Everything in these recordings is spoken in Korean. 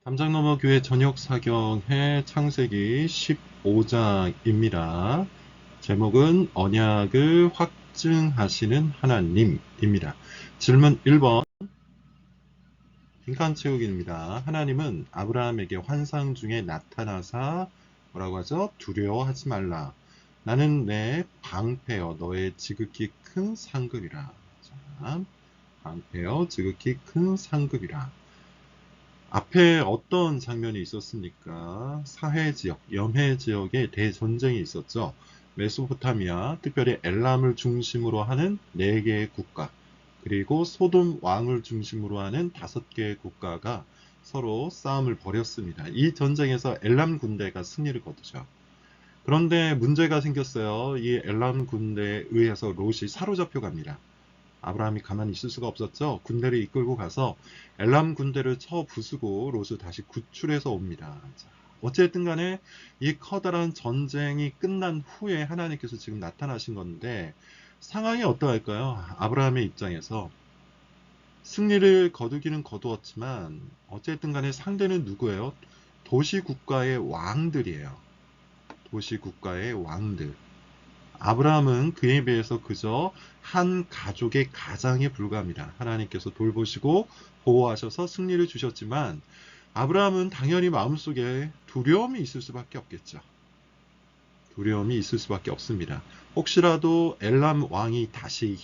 함장넘어 교회 저녁 사경의 창세기 15장입니다. 제목은 언약을 확증하시는 하나님입니다. 질문 1번 빈칸 채우기입니다. 하나님은 아브라함에게 환상 중에 나타나사 뭐라고 하죠? 두려워하지 말라. 나는 내 방패여 너의 지극히 큰 상급이라. 자, 방패여 지극히 큰 상급이라. 앞에 어떤 장면이 있었습니까? 사해 지역, 염해 지역에 대전쟁이 있었죠. 메소포타미아, 특별히 엘람을 중심으로 하는 4개의 국가, 그리고 소돔 왕을 중심으로 하는 5개의 국가가 서로 싸움을 벌였습니다. 이 전쟁에서 엘람 군대가 승리를 거두죠. 그런데 문제가 생겼어요. 이 엘람 군대에 의해서 롯이 사로잡혀 갑니다. 아브라함이 가만히 있을 수가 없었죠. 군대를 이끌고 가서 엘람 군대를 쳐 부수고 롯을 다시 구출해서 옵니다. 자, 어쨌든 간에 이 커다란 전쟁이 끝난 후에 하나님께서 지금 나타나신 건데 상황이 어떠할까요? 아브라함의 입장에서 승리를 거두기는 거두었지만 어쨌든 간에 상대는 누구예요? 도시국가의 왕들이에요. 도시국가의 왕들. 아브라함은 그에 비해서 그저 한 가족의 가장에 불과합니다. 하나님께서 돌보시고 보호하셔서 승리를 주셨지만 아브라함은 당연히 마음속에 두려움이 있을 수밖에 없겠죠. 두려움이 있을 수밖에 없습니다. 혹시라도 엘람 왕이 다시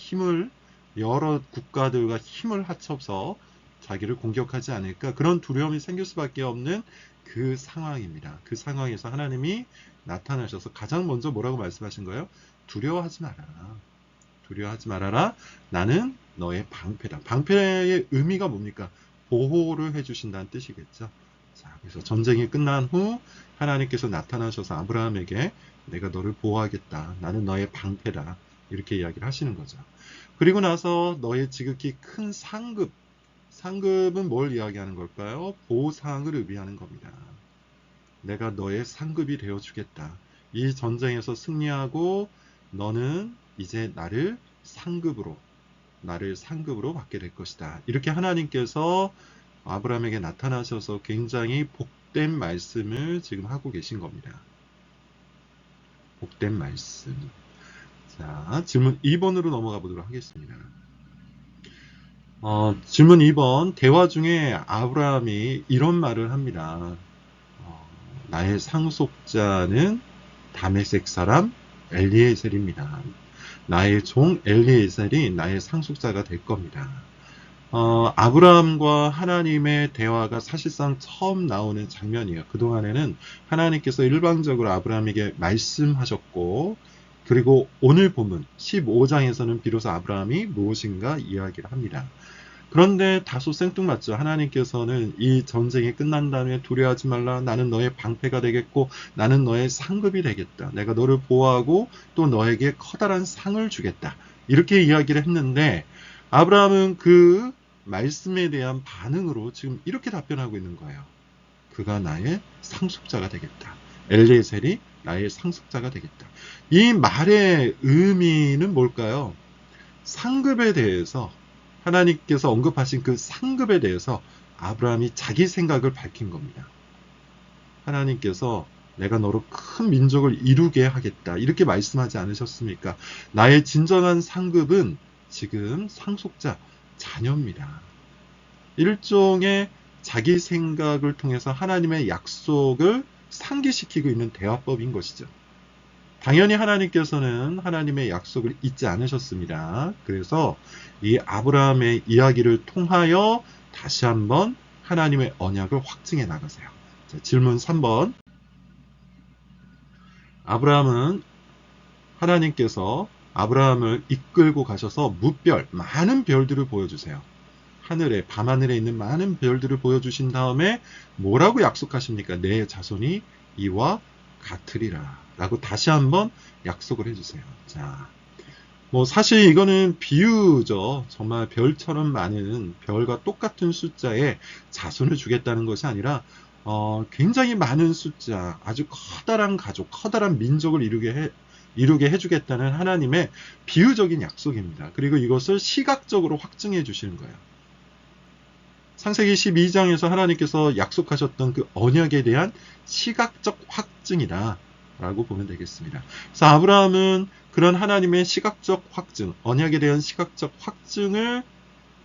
여러 국가들과 힘을 합쳐서 자기를 공격하지 않을까 그런 두려움이 생길 수밖에 없는 그 상황입니다. 그 상황에서 하나님이 나타나셔서 가장 먼저 뭐라고 말씀하신 거예요? 두려워하지 말아라. 두려워하지 말아라. 나는 너의 방패다. 방패의 의미가 뭡니까? 보호를 해주신다는 뜻이겠죠. 자, 그래서 전쟁이 끝난 후 하나님께서 나타나셔서 아브라함에게 내가 너를 보호하겠다. 나는 너의 방패다. 이렇게 이야기를 하시는 거죠. 그리고 나서 너의 지극히 큰 상급. 상급은 뭘 이야기하는 걸까요? 보상을 의미하는 겁니다. 내가 너의 상급이 되어주겠다. 이 전쟁에서 승리하고 너는 이제 나를 상급으로 받게 될 것이다. 이렇게 하나님께서 아브라함에게 나타나셔서 굉장히 복된 말씀을 지금 하고 계신 겁니다. 복된 말씀. 자, 질문 2번으로 넘어가 보도록 하겠습니다. 질문 2번. 대화 중에 아브라함이 이런 말을 합니다. 나의 상속자는 다메섹 사람 엘리에셀입니다. 나의 종 엘리에셀이 나의 상속자가 될 겁니다. 아브라함과 하나님의 대화가 사실상 처음 나오는 장면이에요. 그동안에는 하나님께서 일방적으로 아브라함에게 말씀하셨고, 그리고 오늘 본문 15장에서는 비로소 아브라함이 무엇인가 이야기를 합니다. 그런데 다소 생뚱맞죠. 하나님께서는 이 전쟁이 끝난 다음에 두려워하지 말라. 나는 너의 방패가 되겠고 나는 너의 상급이 되겠다. 내가 너를 보호하고 또 너에게 커다란 상을 주겠다. 이렇게 이야기를 했는데 아브라함은 그 말씀에 대한 반응으로 지금 이렇게 답변하고 있는 거예요. 그가 나의 상속자가 되겠다. 엘리에셀이 나의 상속자가 되겠다. 이 말의 의미는 뭘까요? 상급에 대해서 하나님께서 언급하신 그 상급에 대해서 아브라함이 자기 생각을 밝힌 겁니다. 하나님께서 내가 너로 큰 민족을 이루게 하겠다. 이렇게 말씀하지 않으셨습니까? 나의 진정한 상급은 지금 상속자, 자녀입니다. 일종의 자기 생각을 통해서 하나님의 약속을 상기시키고 있는 대화법인 것이죠. 당연히 하나님께서는 하나님의 약속을 잊지 않으셨습니다. 그래서 이 아브라함의 이야기를 통하여 다시 한번 하나님의 언약을 확증해 나가세요. 자, 질문 3번. 아브라함은 하나님께서 아브라함을 이끌고 가셔서 무별, 많은 별들을 보여주세요. 밤하늘에 있는 많은 별들을 보여주신 다음에 뭐라고 약속하십니까? 내 자손이 이와 같으리라 라고 다시 한번 약속을 해주세요. 자, 사실 이거는 비유죠. 정말 별처럼 많은 별과 똑같은 숫자의 자손을 주겠다는 것이 아니라 굉장히 많은 숫자, 아주 커다란 가족, 커다란 민족을 이루게 해주겠다는 하나님의 비유적인 약속입니다. 그리고 이것을 시각적으로 확증해 주시는 거예요. 창세기 12장에서 하나님께서 약속하셨던 그 언약에 대한 시각적 확증이다 라고 보면 되겠습니다. 그래서 아브라함은 그런 하나님의 시각적 확증, 언약에 대한 시각적 확증을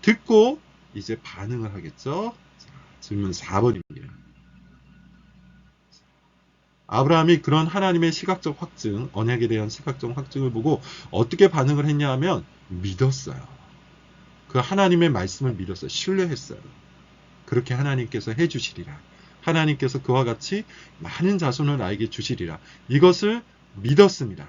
듣고 이제 반응을 하겠죠. 자, 질문 4번입니다. 아브라함이 그런 하나님의 시각적 확증, 언약에 대한 시각적 확증을 보고 어떻게 반응을 했냐 하면 믿었어요. 그 하나님의 말씀을 믿었어요. 신뢰했어요. 그렇게 하나님께서 해주시리라. 하나님께서 그와 같이 많은 자손을 나에게 주시리라. 이것을 믿었습니다.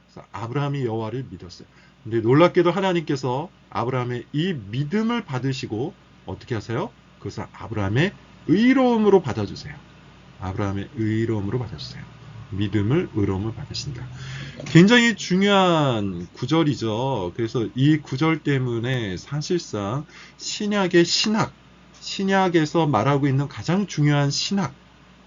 그래서 아브라함이 여호와를 믿었어요. 근데 놀랍게도 하나님께서 아브라함의 이 믿음을 받으시고 어떻게 하세요? 그것을 아브라함의 의로움으로 받아주세요. 아브라함의 의로움으로 받아주세요. 믿음을 의로움을 받으신다. 굉장히 중요한 구절이죠. 그래서 이 구절 때문에 사실상 신약의 신약에서 말하고 있는 가장 중요한 신학,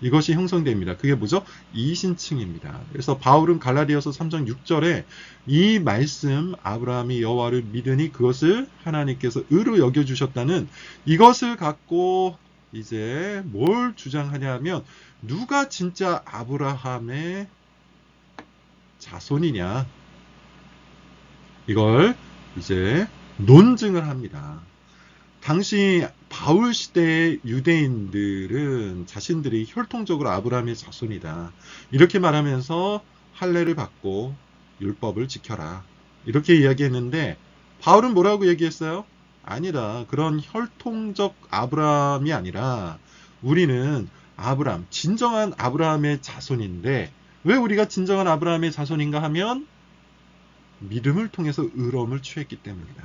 이것이 형성됩니다. 그게 뭐죠? 이신칭입니다. 그래서 바울은 갈라디아서 3장 6절에 이 말씀 아브라함이 여호와를 믿으니 그것을 하나님께서 의로 여겨주셨다는 이것을 갖고 이제 뭘 주장하냐면 누가 진짜 아브라함의 자손이냐, 이걸 이제 논증을 합니다. 당시 바울 시대의 유대인들은 자신들이 혈통적으로 아브라함의 자손이다, 이렇게 말하면서 할례를 받고 율법을 지켜라, 이렇게 이야기했는데 바울은 뭐라고 얘기했어요? 아니다. 그런 혈통적 아브라함이 아니라 우리는 아브라함, 진정한 아브라함의 자손인데, 왜 우리가 진정한 아브라함의 자손인가 하면 믿음을 통해서 의로움을 취했기 때문이다,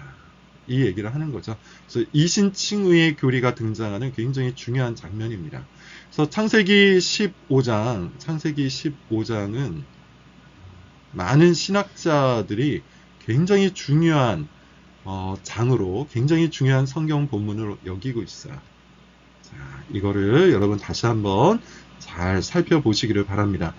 이 얘기를 하는 거죠. 그래서 이신칭의의 교리가 등장하는 굉장히 중요한 장면입니다. 그래서 창세기 15장은 많은 신학자들이 굉장히 중요한 장으로, 굉장히 중요한 성경 본문으로 여기고 있어요. 자, 이거를 여러분 다시 한번 잘 살펴보시기를 바랍니다.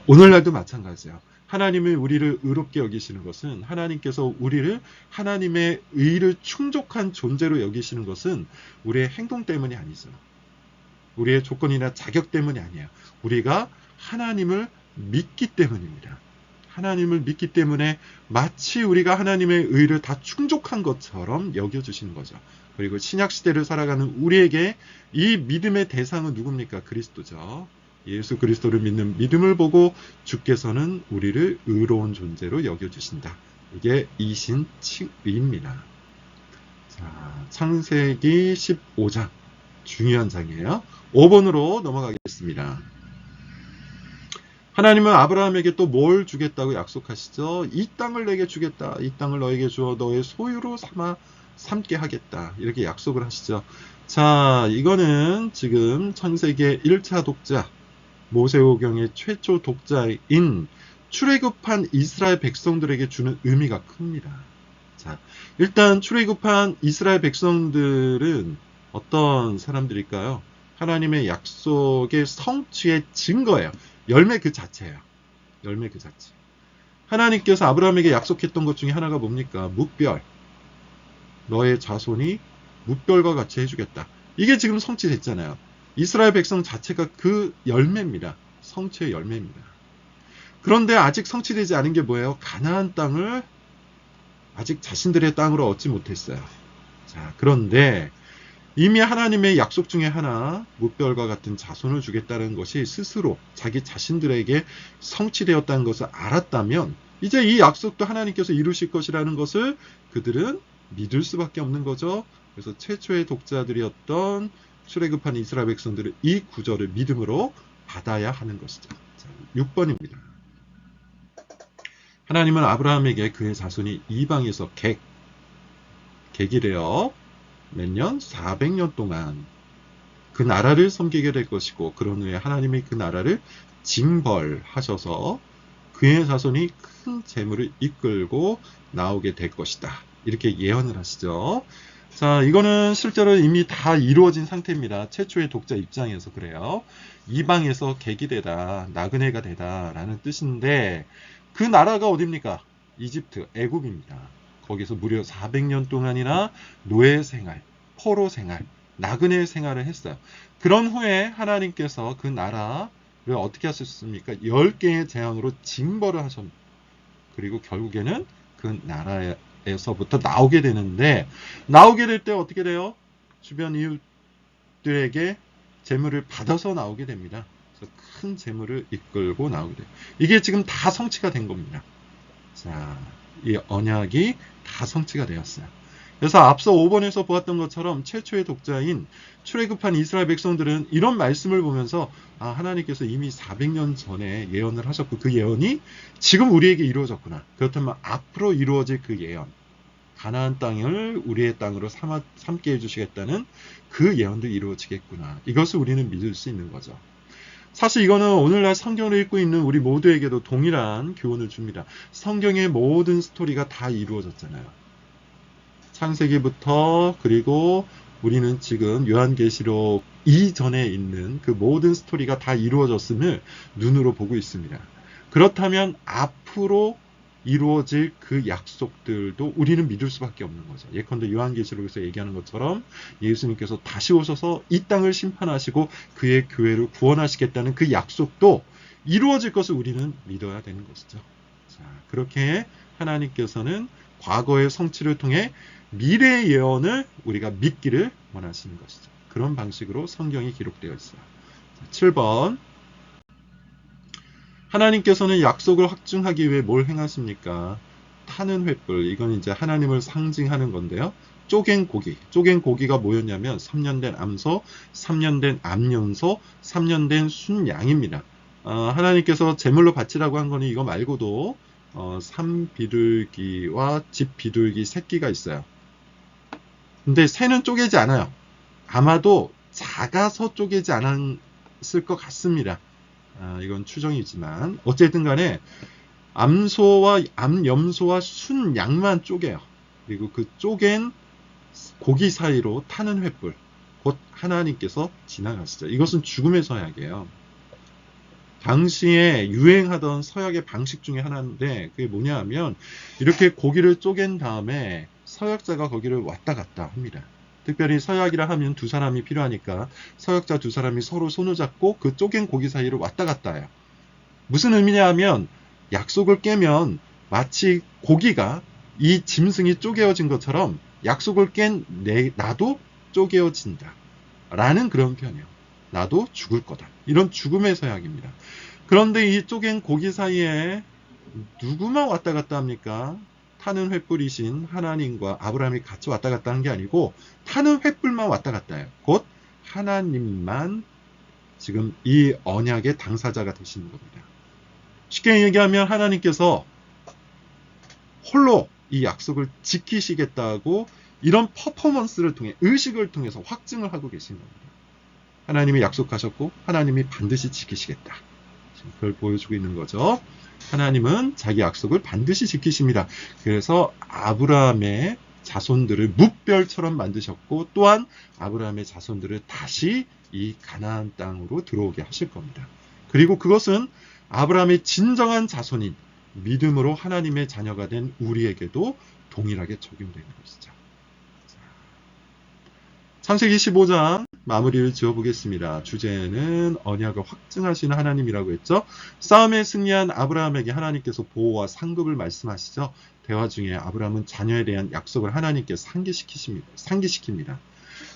오늘날도 마찬가지예요. 하나님이 우리를 의롭게 여기시는 것은, 하나님께서 우리를 하나님의 의를 충족한 존재로 여기시는 것은 우리의 행동 때문이 아니죠. 우리의 조건이나 자격 때문이 아니에요. 우리가 하나님을 믿기 때문입니다. 하나님을 믿기 때문에 마치 우리가 하나님의 의를 다 충족한 것처럼 여겨주시는 거죠. 그리고 신약시대를 살아가는 우리에게 이 믿음의 대상은 누굽니까? 그리스도죠. 예수 그리스도를 믿는 믿음을 보고 주께서는 우리를 의로운 존재로 여겨주신다. 이게 이신칭의입니다. 자, 창세기 15장 중요한 장이에요. 5번으로 넘어가겠습니다. 하나님은 아브라함에게 또 뭘 주겠다고 약속하시죠? 이 땅을 내게 주겠다. 이 땅을 너에게 주어 너의 소유로 삼게 하겠다. 이렇게 약속을 하시죠. 자, 이거는 지금 창세기의 1차 독자, 모세오경의 최초 독자인 출애굽한 이스라엘 백성들에게 주는 의미가 큽니다. 자, 일단 출애굽한 이스라엘 백성들은 어떤 사람들일까요? 하나님의 약속의 성취의 증거예요. 열매 그 자체예요. 열매 그 자체. 하나님께서 아브라함에게 약속했던 것 중에 하나가 뭡니까? 뭇별. 너의 자손이 뭇별과 같이 해주겠다. 이게 지금 성취됐잖아요. 이스라엘 백성 자체가 그 열매입니다. 성취의 열매입니다. 그런데 아직 성취되지 않은 게 뭐예요? 가나안 땅을 아직 자신들의 땅으로 얻지 못했어요. 자, 그런데 이미 하나님의 약속 중에 하나, 뭇별과 같은 자손을 주겠다는 것이 스스로 자기 자신들에게 성취되었다는 것을 알았다면 이제 이 약속도 하나님께서 이루실 것이라는 것을 그들은 믿을 수밖에 없는 거죠. 그래서 최초의 독자들이었던 출애굽한 이스라엘 백성들은 이 구절을 믿음으로 받아야 하는 것이죠. 자, 6번입니다. 하나님은 아브라함에게 그의 자손이 이방에서 객이래요. 몇 년? 400년 동안 그 나라를 섬기게 될 것이고, 그런 후에 하나님이 그 나라를 징벌하셔서 그의 자손이 큰 재물을 이끌고 나오게 될 것이다. 이렇게 예언을 하시죠. 자, 이거는 실제로 이미 다 이루어진 상태입니다. 최초의 독자 입장에서 그래요. 이방에서 객이 되다, 나그네가 되다 라는 뜻인데, 그 나라가 어딥니까? 이집트, 애굽입니다. 거기서 무려 400년 동안이나 노예 생활, 포로 생활, 나그네 생활을 했어요. 그런 후에 하나님께서 그 나라를 어떻게 하셨습니까? 10개의 재앙으로 징벌을 하셨습니다. 그리고 결국에는 그 나라에서부터 나오게 되는데, 나오게 될 때 어떻게 돼요? 주변 이웃들에게 재물을 받아서 나오게 됩니다. 그래서 큰 재물을 이끌고 나오게 돼요. 이게 지금 다 성취가 된 겁니다. 자, 이 언약이 다 성취가 되었어요. 그래서 앞서 5번에서 보았던 것처럼 최초의 독자인 출애굽한 이스라엘 백성들은 이런 말씀을 보면서 하나님께서 이미 400년 전에 예언을 하셨고 그 예언이 지금 우리에게 이루어졌구나. 그렇다면 앞으로 이루어질 그 예언, 가나안 땅을 우리의 땅으로 삼게 해주시겠다는 그 예언도 이루어지겠구나. 이것을 우리는 믿을 수 있는 거죠. 사실 이거는 오늘날 성경을 읽고 있는 우리 모두에게도 동일한 교훈을 줍니다. 성경의 모든 스토리가 다 이루어졌잖아요. 창세기부터 그리고 우리는 지금 요한계시록 이전에 있는 그 모든 스토리가 다 이루어졌음을 눈으로 보고 있습니다. 그렇다면 앞으로 이루어질 그 약속들도 우리는 믿을 수밖에 없는 거죠. 예컨대 요한계시록에서 얘기하는 것처럼 예수님께서 다시 오셔서 이 땅을 심판하시고 그의 교회를 구원하시겠다는 그 약속도 이루어질 것을 우리는 믿어야 되는 것이죠. 자, 그렇게 하나님께서는 과거의 성취를 통해 미래의 예언을 우리가 믿기를 원하시는 것이죠. 그런 방식으로 성경이 기록되어 있어요. 7번. 하나님께서는 약속을 확증하기 위해 뭘 행하십니까? 타는 횃불. 이건 이제 하나님을 상징하는 건데요. 쪼갠 고기. 쪼갠 고기가 뭐였냐면 3년 된 암소, 3년 된 암연소, 3년 된 순양입니다. 하나님께서 제물로 바치라고 한 거는 이거 말고도 산비둘기와 집비둘기 새끼가 있어요. 근데 새는 쪼개지 않아요. 아마도 작아서 쪼개지 않았을 것 같습니다. 이건 추정이지만 어쨌든 간에 암소와 암염소와 순양만 쪼개요. 그리고 그 쪼갠 고기 사이로 타는 횃불, 곧 하나님께서 지나가시죠. 이것은 죽음의 서약이에요. 당시에 유행하던 서약의 방식 중에 하나인데 그게 뭐냐 하면 이렇게 고기를 쪼갠 다음에 서약자가 거기를 왔다 갔다 합니다. 특별히 서약이라 하면 두 사람이 필요하니까 서약자 두 사람이 서로 손을 잡고 그 쪼갠 고기 사이를 왔다 갔다 해요. 무슨 의미냐 하면 약속을 깨면 마치 고기가 이 짐승이 쪼개어진 것처럼 약속을 깬 나도 쪼개어진다 라는 그런 표현이에요. 나도 죽을 거다. 이런 죽음의 서약입니다. 그런데 이 쪼갠 고기 사이에 누구만 왔다 갔다 합니까? 타는 횃불이신 하나님과 아브라함이 같이 왔다 갔다 한 게 아니고 타는 횃불만 왔다 갔다 해요. 곧 하나님만 지금 이 언약의 당사자가 되시는 겁니다. 쉽게 얘기하면 하나님께서 홀로 이 약속을 지키시겠다고 이런 퍼포먼스를 통해 의식을 통해서 확증을 하고 계신 겁니다. 하나님이 약속하셨고 하나님이 반드시 지키시겠다. 그걸 보여주고 있는 거죠. 하나님은 자기 약속을 반드시 지키십니다. 그래서 아브라함의 자손들을 뭇별처럼 만드셨고 또한 아브라함의 자손들을 다시 이 가나안 땅으로 들어오게 하실 겁니다. 그리고 그것은 아브라함의 진정한 자손인 믿음으로 하나님의 자녀가 된 우리에게도 동일하게 적용되는 것이죠. 창세기 15장 마무리를 지어보겠습니다. 주제는 언약을 확증하시는 하나님이라고 했죠. 싸움에 승리한 아브라함에게 하나님께서 보호와 상급을 말씀하시죠. 대화 중에 아브라함은 자녀에 대한 약속을 하나님께 상기시킵니다.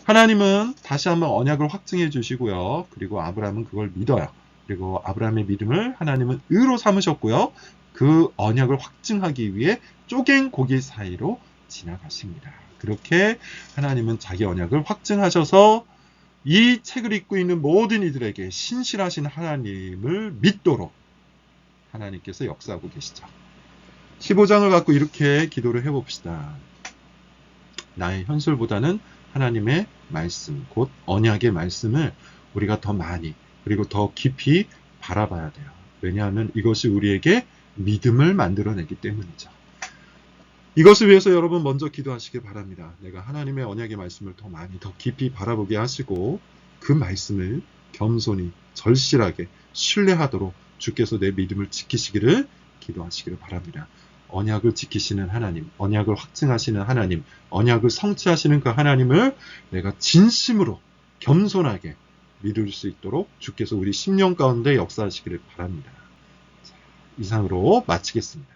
하나님은 다시 한번 언약을 확증해 주시고요. 그리고 아브라함은 그걸 믿어요. 그리고 아브라함의 믿음을 하나님은 의로 삼으셨고요. 그 언약을 확증하기 위해 쪼갠 고기 사이로 지나가십니다. 그렇게 하나님은 자기 언약을 확증하셔서 이 책을 읽고 있는 모든 이들에게 신실하신 하나님을 믿도록 하나님께서 역사하고 계시죠. 15장을 갖고 이렇게 기도를 해봅시다. 나의 현실보다는 하나님의 말씀, 곧 언약의 말씀을 우리가 더 많이 그리고 더 깊이 바라봐야 돼요. 왜냐하면 이것이 우리에게 믿음을 만들어내기 때문이죠. 이것을 위해서 여러분 먼저 기도하시길 바랍니다. 내가 하나님의 언약의 말씀을 더 많이 더 깊이 바라보게 하시고 그 말씀을 겸손히 절실하게 신뢰하도록 주께서 내 믿음을 지키시기를 기도하시기를 바랍니다. 언약을 지키시는 하나님, 언약을 확증하시는 하나님, 언약을 성취하시는 그 하나님을 내가 진심으로 겸손하게 믿을 수 있도록 주께서 우리 심령 가운데 역사하시기를 바랍니다. 자, 이상으로 마치겠습니다.